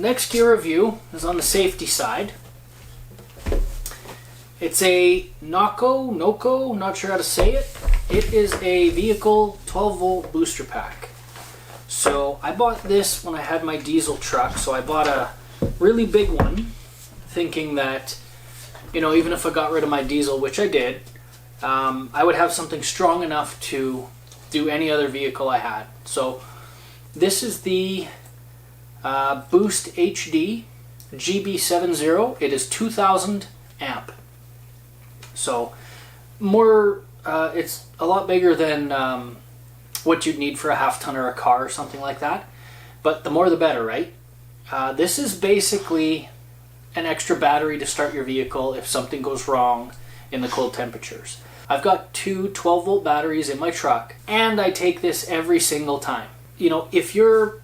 The next gear review is on the safety side. It's a Noco, not sure how to say it. It is a vehicle 12-volt booster pack. So I bought this when I had my diesel truck, so I bought a really big one, thinking that, you know, even if I got rid of my diesel, which I did, I would have something strong enough to do any other vehicle I had. So this is the Boost HD GB70. It is 2000 amp. So more, it's a lot bigger than what you'd need for a half ton or a car or something like that. But the more the better, right? This is basically an extra battery to start your vehicle if something goes wrong in the cold temperatures. I've got two 12-volt batteries in my truck, and I take this every single time. You know, if you're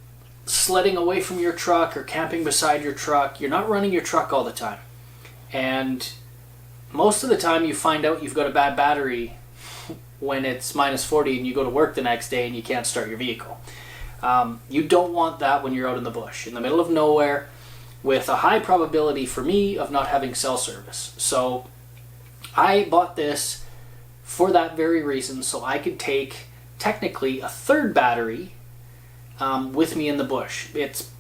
sledding away from your truck or camping beside your truck, you're not running your truck all the time. And most of the time you find out you've got a bad battery when it's minus 40 and you go to work the next day and you can't start your vehicle. You don't want that when you're out in the bush, in the middle of nowhere, with a high probability for me of not having cell service. So I bought this for that very reason, so I could take technically a third battery with me in the bush. It's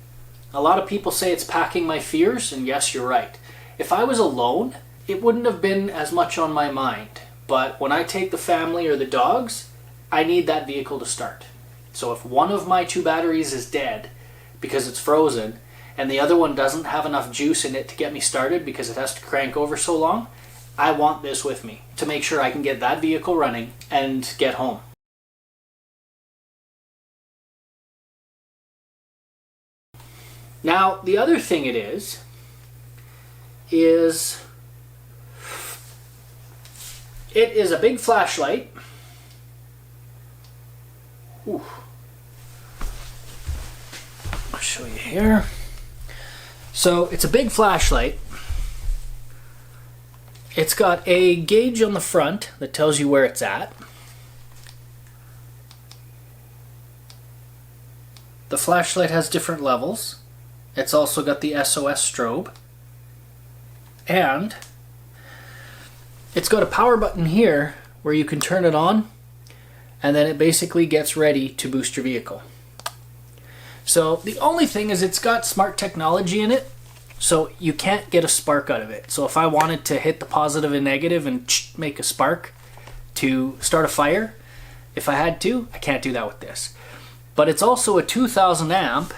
a lot of people say it's packing my fears, and yes, you're right. If I was alone, it wouldn't have been as much on my mind. But when I take the family or the dogs, I need that vehicle to start. So if one of my two batteries is dead because it's frozen, and the other one doesn't have enough juice in it to get me started because it has to crank over so long, I want this with me to make sure I can get that vehicle running and get home. Now, the other thing it is it is a big flashlight. Ooh. I'll show you here. So it's a big flashlight. It's got a gauge on the front that tells you where it's at. The flashlight has different levels. It's also got the SOS strobe. And it's got a power button here where you can turn it on, and then it basically gets ready to boost your vehicle. So the only thing is it's got smart technology in it, so you can't get a spark out of it. So if I wanted to hit the positive and negative and make a spark to start a fire, if I had to, I can't do that with this. But it's also a 2000 amp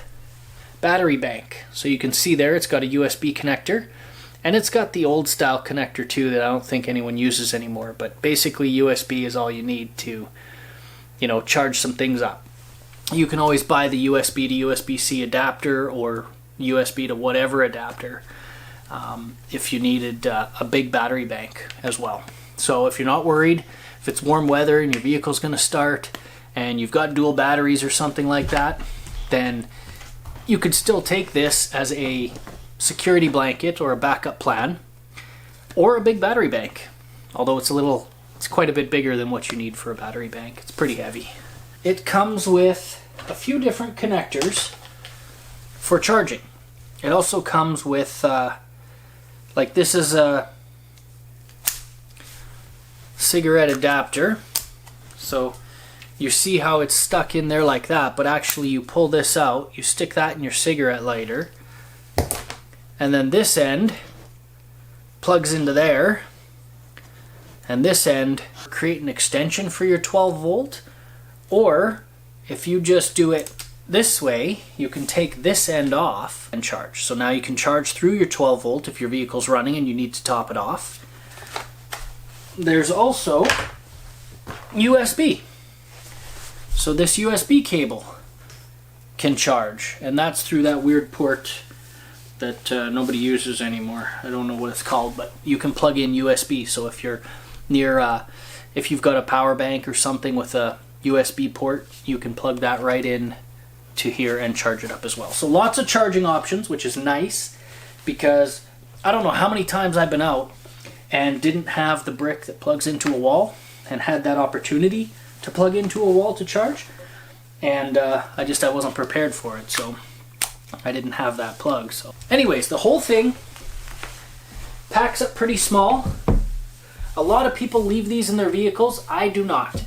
battery bank. So you can see there it's got a USB connector, and it's got the old style connector too that I don't think anyone uses anymore. But basically USB is all you need to, you know, charge some things up. You can always buy the USB to USB-C adapter or USB to whatever adapter if you needed a big battery bank as well. So if you're not worried, if it's warm weather and your vehicle's going to start and you've got dual batteries or something like that, then you could still take this as a security blanket or a backup plan, or a big battery bank. Although it's quite a bit bigger than what you need for a battery bank. It's pretty heavy. It comes with a few different connectors for charging. It also comes with, like this is a cigarette adapter. So you see how it's stuck in there like that, but actually you pull this out, you stick that in your cigarette lighter, and then this end plugs into there, and this end create an extension for your 12 volt, or if you just do it this way, you can take this end off and charge. So now you can charge through your 12 volt if your vehicle's running and you need to top it off. There's also USB. So this USB cable can charge, and that's through that weird port that nobody uses anymore. I don't know what it's called, but you can plug in USB. So if you're near, if you've got a power bank or something with a USB port, you can plug that right in to here and charge it up as well. So lots of charging options, which is nice, because I don't know how many times I've been out and didn't have the brick that plugs into a wall and had that opportunity to plug into a wall to charge, and I wasn't prepared for it. So I didn't have that plug. So anyways, the whole thing packs up pretty small. A lot of people leave these in their vehicles. I do not.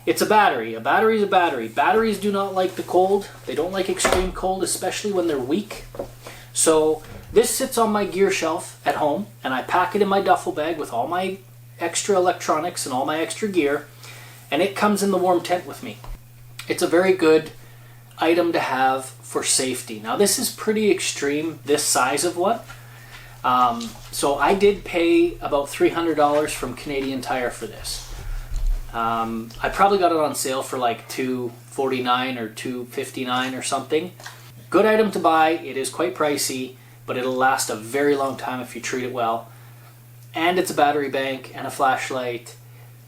It's a battery. A battery is a battery. Batteries do not like the cold. They don't like extreme cold, especially when they're weak. So this sits on my gear shelf at home, and I pack it in my duffel bag with all my extra electronics and all my extra gear, and it comes in the warm tent with me. It's a very good item to have for safety. Now this is pretty extreme, this size of one. So I did pay about $300 from Canadian Tire for this. I probably got it on sale for like $249 or $259 or something. Good item to buy. It is quite pricey, but it'll last a very long time if you treat it well. And it's a battery bank and a flashlight,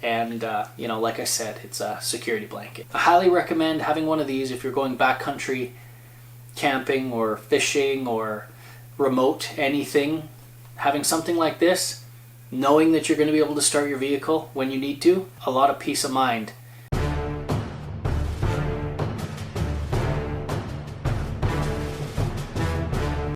and you know, like I said, it's a security blanket. I highly recommend having one of these if you're going backcountry camping or fishing or remote anything. Having something like this, knowing that you're going to be able to start your vehicle when you need to, a lot of peace of mind